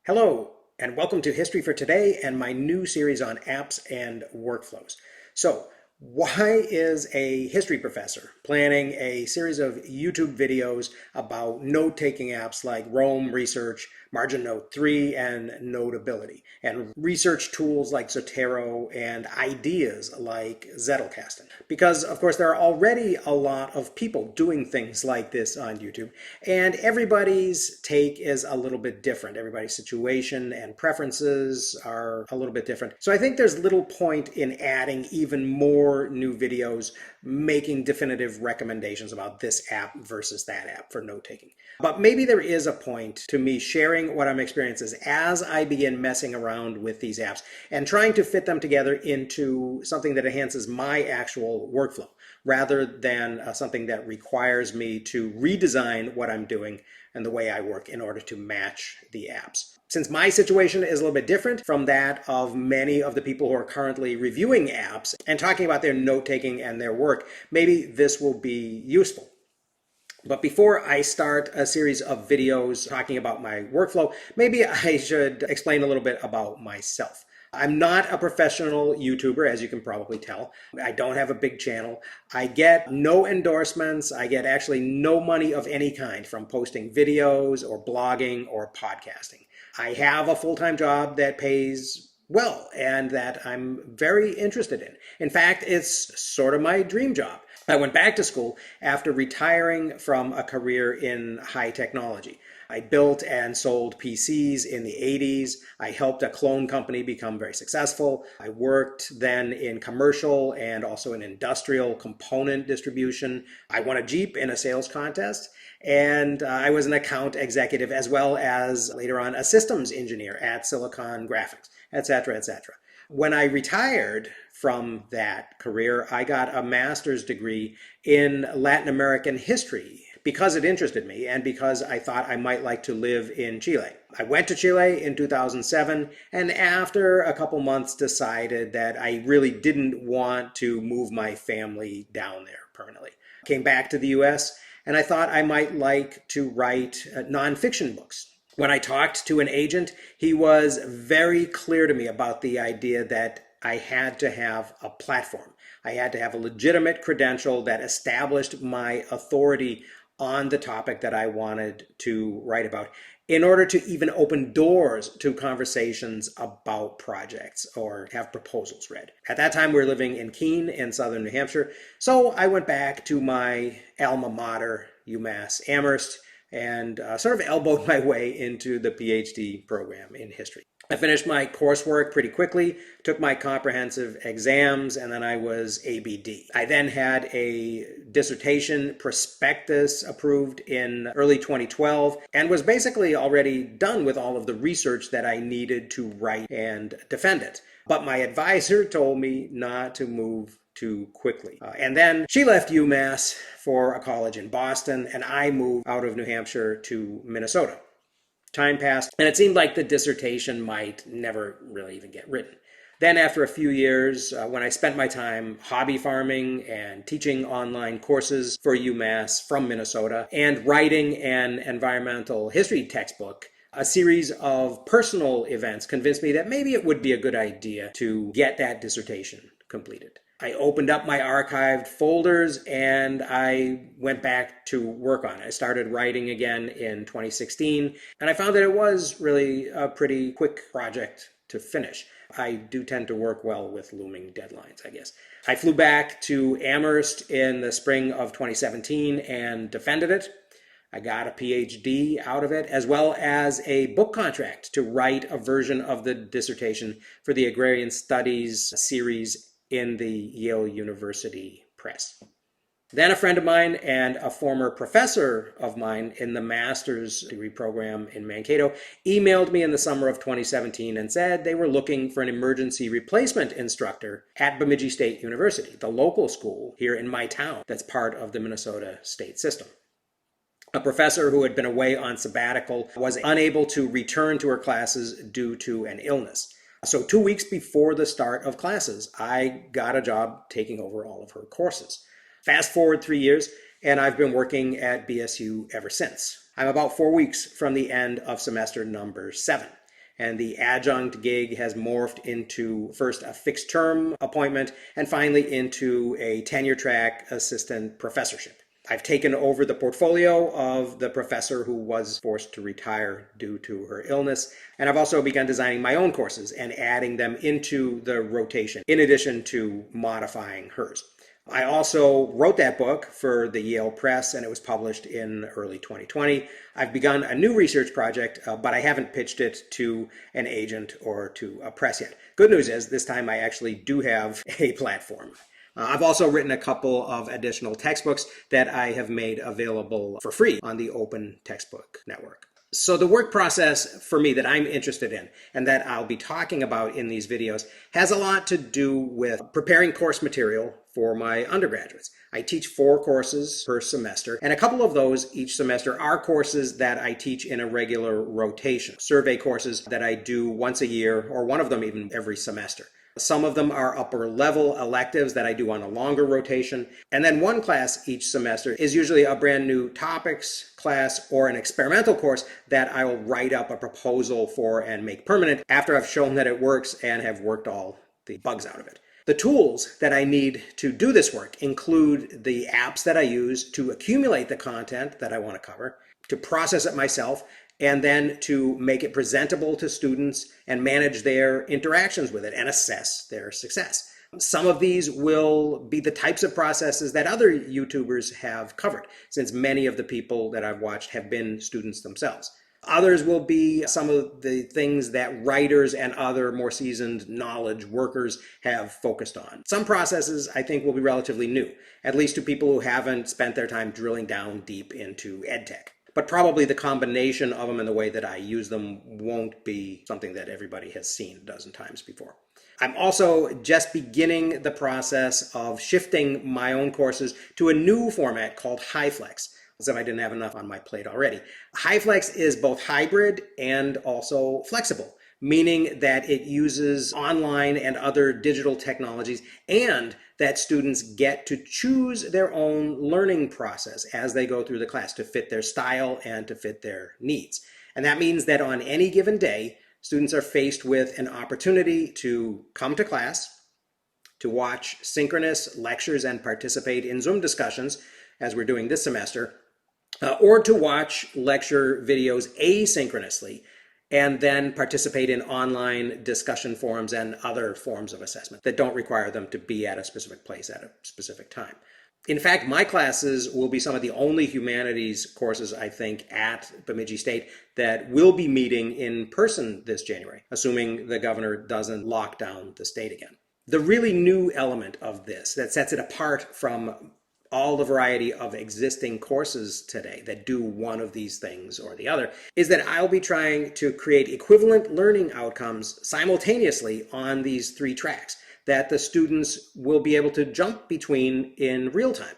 Hello, and welcome to History for Today and my new series on apps and workflows. So, why is a history professor planning a series of YouTube videos about note-taking apps like Roam Research, MarginNote 3, and Notability, and research tools like Zotero and ideas like Zettelkasten? Because, of course, there are already a lot of people doing things like this on YouTube, and everybody's take is a little bit different. Everybody's situation and preferences are a little bit different. So I think there's little point in adding even more new videos making definitive recommendations about this app versus that app for note-taking. But maybe there is a point to me sharing what I'm experiencing as I begin messing around with these apps and trying to fit them together into something that enhances my actual workflow rather than something that requires me to redesign what I'm doing and the way I work in order to match the apps. Since my situation is a little bit different from that of many of the people who are currently reviewing apps and talking about their note-taking and their work, maybe this will be useful. But before I start a series of videos talking about my workflow, maybe I should explain a little bit about myself. I'm not a professional YouTuber, as you can probably tell. I don't have a big channel. I get no endorsements. I get actually no money of any kind from posting videos or blogging or podcasting. I have a full-time job that pays well and that I'm very interested in. In fact, it's sort of my dream job. I went back to school after retiring from a career in high technology. I built and sold PCs in the 80s. I helped a clone company become very successful. I worked then in commercial and also in industrial component distribution. I won a Jeep in a sales contest. And I was an account executive as well as later on a systems engineer at Silicon Graphics, etc., etc. When I retired from that career, I got a master's degree in Latin American history because it interested me and because I thought I might like to live in Chile. I went to Chile in 2007 and after a couple months decided that I really didn't want to move my family down there permanently. Came back to the US and I thought I might like to write nonfiction books. When I talked to an agent, he was very clear to me about the idea that I had to have a platform. I had to have a legitimate credential that established my authority on the topic that I wanted to write about in order to even open doors to conversations about projects or have proposals read. At that time, we were living in Keene in southern New Hampshire, so I went back to my alma mater, UMass Amherst, and sort of elbowed my way into the PhD program in history. I finished my coursework pretty quickly, took my comprehensive exams, and then I was ABD. I then had a dissertation prospectus approved in early 2012 and was basically already done with all of the research that I needed to write and defend it. But my advisor told me not to move too quickly. And then she left UMass for a college in Boston, and I moved out of New Hampshire to Minnesota. Time passed, and it seemed like the dissertation might never really even get written. Then after a few years, when I spent my time hobby farming and teaching online courses for UMass from Minnesota and writing an environmental history textbook, a series of personal events convinced me that maybe it would be a good idea to get that dissertation completed. I opened up my archived folders and I went back to work on it. I started writing again in 2016 and I found that it was really a pretty quick project to finish. I do tend to work well with looming deadlines, I guess. I flew back to Amherst in the spring of 2017 and defended it. I got a PhD out of it, as well as a book contract to write a version of the dissertation for the Agrarian Studies series in the Yale University Press. Then a friend of mine and a former professor of mine in the master's degree program in Mankato emailed me in the summer of 2017 and said they were looking for an emergency replacement instructor at Bemidji State University, the local school here in my town that's part of the Minnesota state system. A professor who had been away on sabbatical was unable to return to her classes due to an illness. So 2 weeks before the start of classes, I got a job taking over all of her courses. Fast forward 3 years, and I've been working at BSU ever since. I'm about 4 weeks from the end of semester number 7. and the adjunct gig has morphed into first a fixed term appointment and finally into a tenure track assistant professorship. I've taken over the portfolio of the professor who was forced to retire due to her illness, and I've also begun designing my own courses and adding them into the rotation, in addition to modifying hers. I also wrote that book for the Yale Press, and it was published in early 2020. I've begun a new research project, but I haven't pitched it to an agent or to a press yet. Good news is, this time I actually do have a platform. I've also written a couple of additional textbooks that I have made available for free on the Open Textbook Network. So the work process for me that I'm interested in and that I'll be talking about in these videos has a lot to do with preparing course material for my undergraduates. I teach 4 courses per semester, and a couple of those each semester are courses that I teach in a regular rotation, survey courses that I do once a year, or one of them even every semester. Some of them are upper level electives that I do on a longer rotation. And then one class each semester is usually a brand new topics class or an experimental course that I will write up a proposal for and make permanent after I've shown that it works and have worked all the bugs out of it. The tools that I need to do this work include the apps that I use to accumulate the content that I want to cover, to process it myself, and then to make it presentable to students and manage their interactions with it and assess their success. Some of these will be the types of processes that other YouTubers have covered, since many of the people that I've watched have been students themselves. Others will be some of the things that writers and other more seasoned knowledge workers have focused on. Some processes I think will be relatively new, at least to people who haven't spent their time drilling down deep into EdTech. But probably the combination of them and the way that I use them won't be something that everybody has seen a dozen times before. I'm also just beginning the process of shifting my own courses to a new format called HyFlex, as if I didn't have enough on my plate already. HyFlex is both hybrid and also flexible, meaning that it uses online and other digital technologies, and that students get to choose their own learning process as they go through the class to fit their style and to fit their needs. And that means that on any given day, students are faced with an opportunity to come to class, to watch synchronous lectures and participate in Zoom discussions, as we're doing this semester, or to watch lecture videos asynchronously and then participate in online discussion forums and other forms of assessment that don't require them to be at a specific place at a specific time. In fact, my classes will be some of the only humanities courses, I think, at Bemidji State that will be meeting in person this January, assuming the governor doesn't lock down the state again. The really new element of this that sets it apart from all the variety of existing courses today that do one of these things or the other is that I'll be trying to create equivalent learning outcomes simultaneously on these 3 tracks that the students will be able to jump between in real time.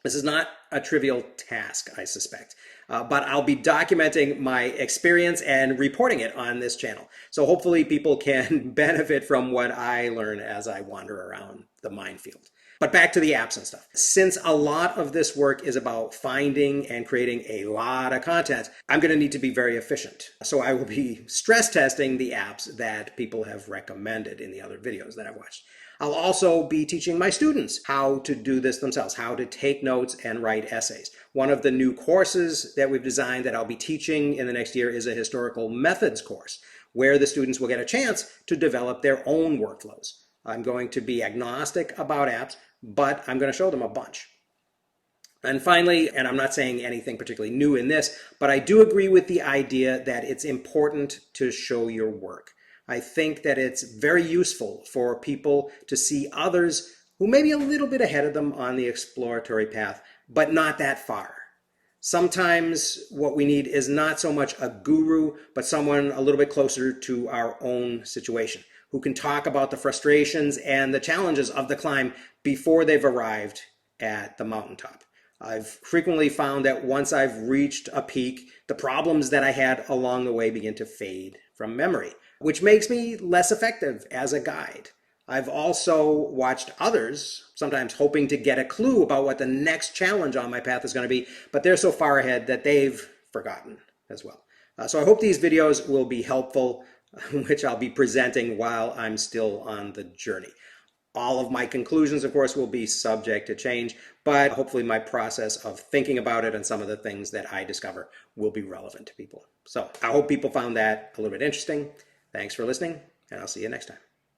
This is not a trivial task, I suspect, but I'll be documenting my experience and reporting it on this channel. So hopefully people can benefit from what I learn as I wander around the minefield. But back to the apps and stuff. Since a lot of this work is about finding and creating a lot of content, I'm going to need to be very efficient. So I will be stress testing the apps that people have recommended in the other videos that I've watched. I'll also be teaching my students how to do this themselves, how to take notes and write essays. One of the new courses that we've designed that I'll be teaching in the next year is a historical methods course, where the students will get a chance to develop their own workflows. I'm going to be agnostic about apps, but I'm going to show them a bunch. And finally, and I'm not saying anything particularly new in this, but I do agree with the idea that it's important to show your work. I think that it's very useful for people to see others who may be a little bit ahead of them on the exploratory path, but not that far. Sometimes what we need is not so much a guru, but someone a little bit closer to our own situation, who can talk about the frustrations and the challenges of the climb before they've arrived at the mountaintop. I've frequently found that once I've reached a peak, the problems that I had along the way begin to fade from memory, which makes me less effective as a guide. I've also watched others, sometimes hoping to get a clue about what the next challenge on my path is going to be, but they're so far ahead that they've forgotten as well. So I hope these videos will be helpful, which I'll be presenting while I'm still on the journey. All of my conclusions, of course, will be subject to change, but hopefully my process of thinking about it and some of the things that I discover will be relevant to people. So I hope people found that a little bit interesting. Thanks for listening, and I'll see you next time.